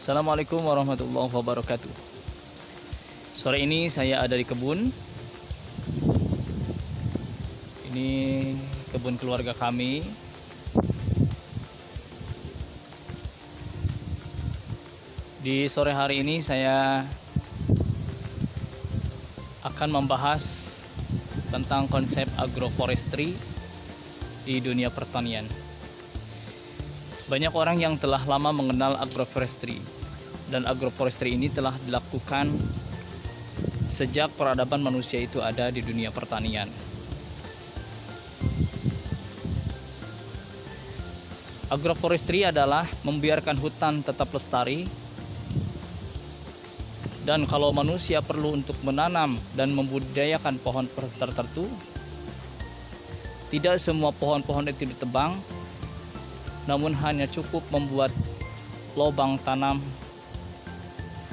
Assalamualaikum warahmatullahi wabarakatuh. Sore ini saya ada di kebun. Ini kebun keluarga kami. Di sore hari ini saya akan membahas tentang konsep agroforestry di dunia pertanian. Banyak orang yang telah lama mengenal agroforestry, dan agroforestry ini telah dilakukan sejak peradaban manusia itu ada di dunia pertanian. Agroforestry adalah membiarkan hutan tetap lestari, dan kalau manusia perlu untuk menanam dan membudidayakan pohon tertentu, tidak semua pohon-pohon itu ditebang, namun hanya cukup membuat lubang tanam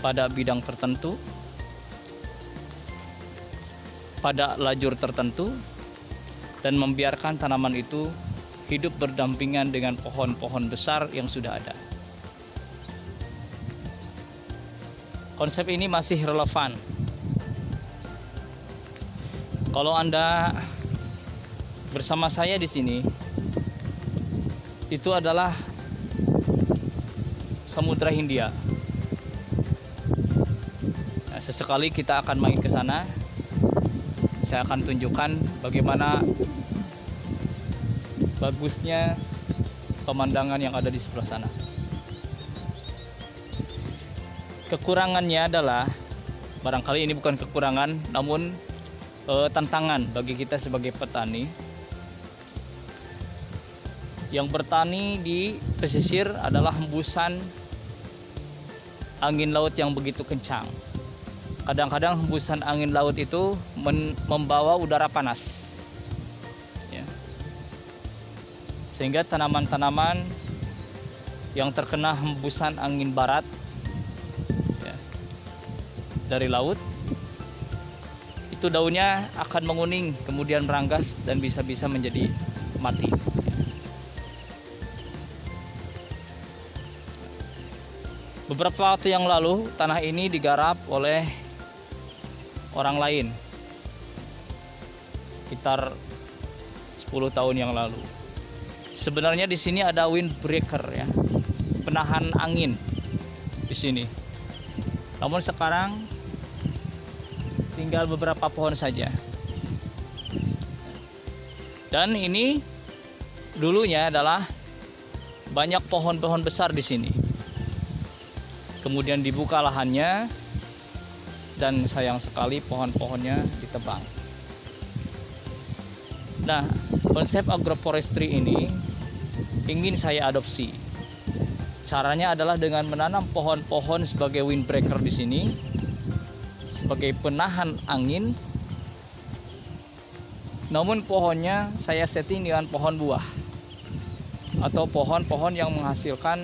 pada bidang tertentu, pada lajur tertentu, dan membiarkan tanaman itu hidup berdampingan dengan pohon-pohon besar yang sudah ada. Konsep ini masih relevan. Kalau Anda bersama saya di sini, itu adalah Samudra Hindia. Nah, sesekali kita akan main ke sana. Saya akan tunjukkan bagaimana bagusnya pemandangan yang ada di sebelah sana. Kekurangannya adalah, barangkali ini bukan kekurangan, namun tantangan bagi kita sebagai petani. Yang bertani di pesisir adalah hembusan angin laut yang begitu kencang. Kadang-kadang hembusan angin laut itu membawa udara panas, ya. Sehingga tanaman-tanaman yang terkena hembusan angin barat, ya, dari laut, itu daunnya akan menguning, kemudian meranggas dan bisa-bisa menjadi mati. Beberapa waktu yang lalu, tanah ini digarap oleh orang lain, sekitar 10 tahun yang lalu. Sebenarnya di sini ada windbreaker, ya, penahan angin di sini. Namun sekarang tinggal beberapa pohon saja. Dan ini dulunya adalah banyak pohon-pohon besar di sini. Kemudian dibuka lahannya, dan sayang sekali pohon-pohonnya ditebang. Nah, konsep agroforestry ini ingin saya adopsi. Caranya adalah dengan menanam pohon-pohon sebagai windbreaker di sini, sebagai penahan angin. Namun pohonnya saya setting dengan pohon buah, atau pohon-pohon yang menghasilkan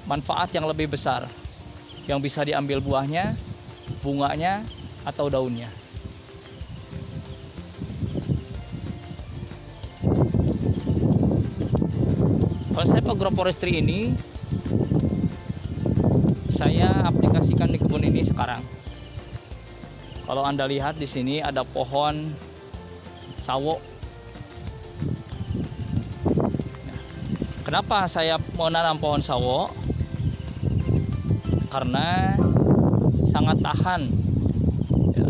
manfaat yang lebih besar, yang bisa diambil buahnya, bunganya, atau daunnya. Konsep agroforestry ini saya aplikasikan di kebun ini sekarang. Kalau Anda lihat di sini ada pohon sawo. Nah, kenapa saya menanam pohon sawo? Karena sangat tahan, ya,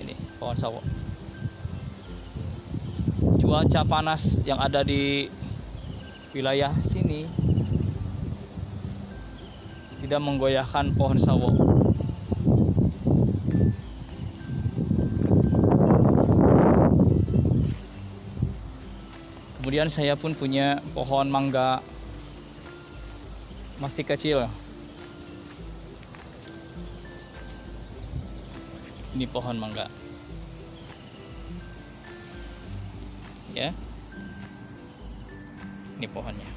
ini pohon sawo. Cuaca panas yang ada di wilayah sini tidak menggoyahkan pohon sawo. Kemudian saya pun punya pohon mangga masih kecil. Ini pohon mangga, ya. Ini pohonnya.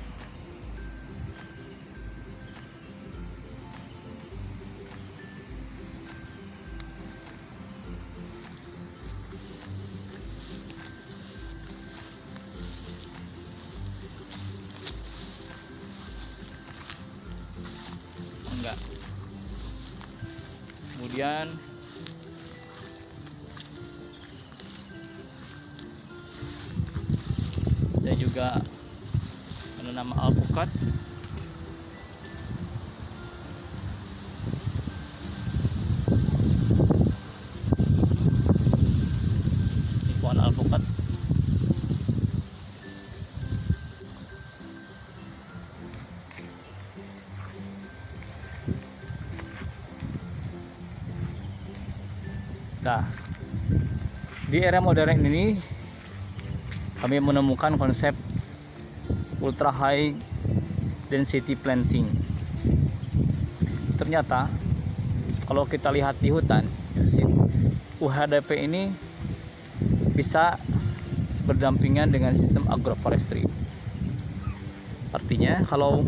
juga. Kemudian saya juga menanam alpukat. Ini pohon alpukat. Nah, di era modern ini kami menemukan konsep ultra high density planting. Ternyata kalau kita lihat di hutan, UHDP ini bisa berdampingan dengan sistem agroforestry. Artinya kalau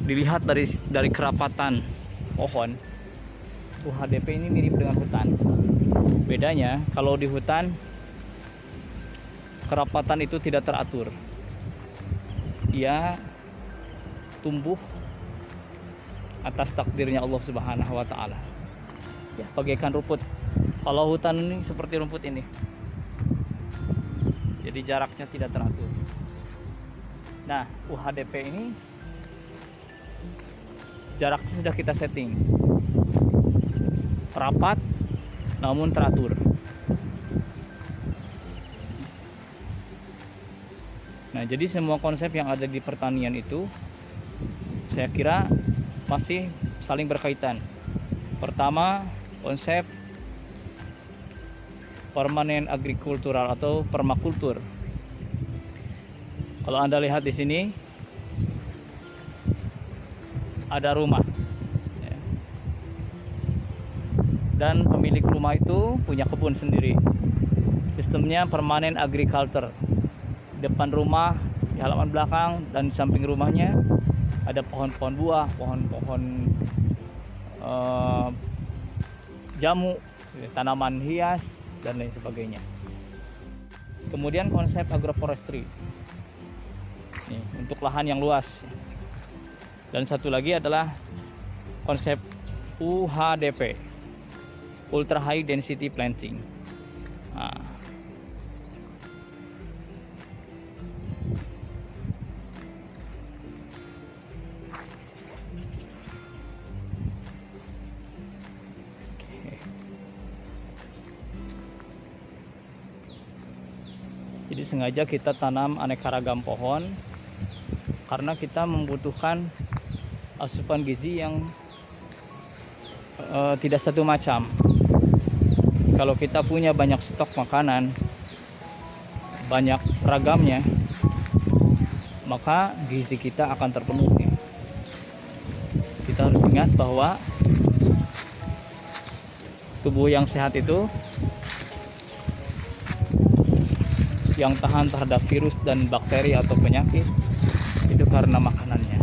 dilihat dari kerapatan pohon, UHDP ini mirip dengan hutan. Bedanya kalau di hutan kerapatan itu tidak teratur. Ia tumbuh atas takdirnya Allah Subhanahu wa taala. Ya, bagaikan rumput. Kalau hutan ini seperti rumput ini. Jadi jaraknya tidak teratur. Nah, UHDP ini jaraknya sudah kita setting. Rapat namun teratur. Nah, jadi semua konsep yang ada di pertanian itu saya kira masih saling berkaitan. Pertama, konsep permanent agrikultural atau permakultur. Kalau Anda lihat di sini ada rumah. Dan pemilik rumah itu punya kebun sendiri. Sistemnya permanent agriculture. Depan rumah, di halaman belakang dan di samping rumahnya ada pohon-pohon buah, pohon-pohon jamu, tanaman hias dan lain sebagainya. Kemudian konsep agroforestry. Nih, untuk lahan yang luas. Dan satu lagi adalah konsep UHDP. Ultra High Density Planting. Nah. Jadi sengaja kita tanam aneka ragam pohon karena kita membutuhkan asupan gizi yang tidak satu macam. Kalau kita punya banyak stok makanan, banyak ragamnya, maka gizi kita akan terpenuhi. Kita harus ingat bahwa tubuh yang sehat itu yang tahan terhadap virus dan bakteri atau penyakit itu karena makanannya.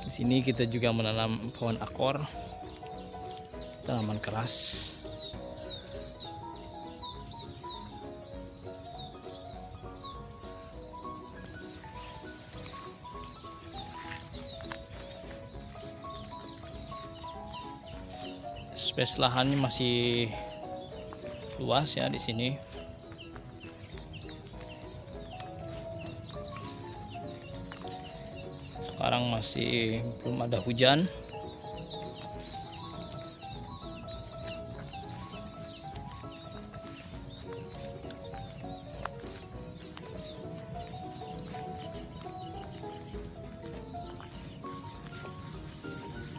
Di sini kita juga menanam pohon akor, tanaman keras. Space lahannya masih luas ya di sini. Sekarang masih belum ada hujan.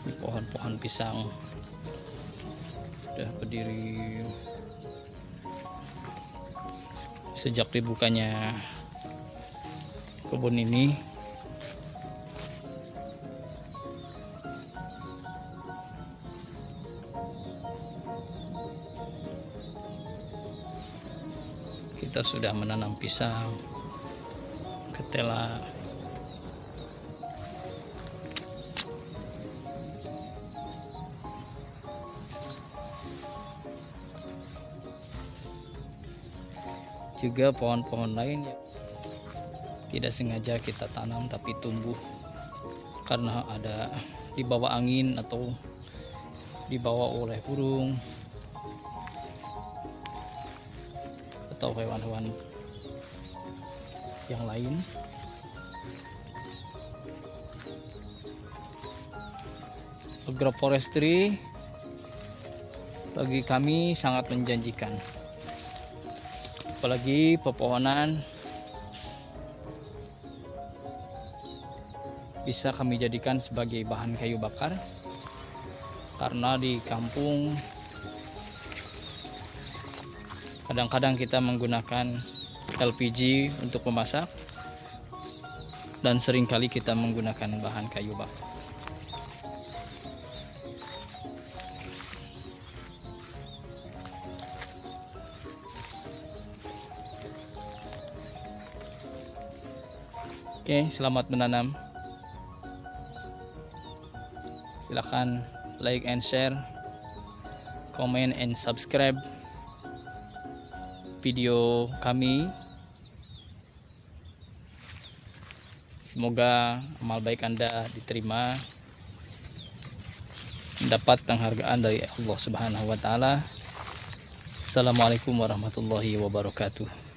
Ini pohon-pohon pisang. berdiri sejak dibukanya kebun ini. Kita sudah menanam pisang, ketela, juga pohon-pohon lain yang tidak sengaja kita tanam tapi tumbuh karena ada dibawa angin atau dibawa oleh burung atau hewan-hewan yang lain. Agroforestry bagi kami sangat menjanjikan, apalagi pepohonan bisa kami jadikan sebagai bahan kayu bakar, karena di kampung kadang-kadang kita menggunakan LPG untuk memasak dan seringkali kita menggunakan bahan kayu bakar. Oke, selamat menanam. Silahkan like and share, comment and subscribe video kami. Semoga amal baik Anda diterima, mendapat penghargaan dari Allah Subhanahu wa taala. Assalamualaikum warahmatullahi wabarakatuh.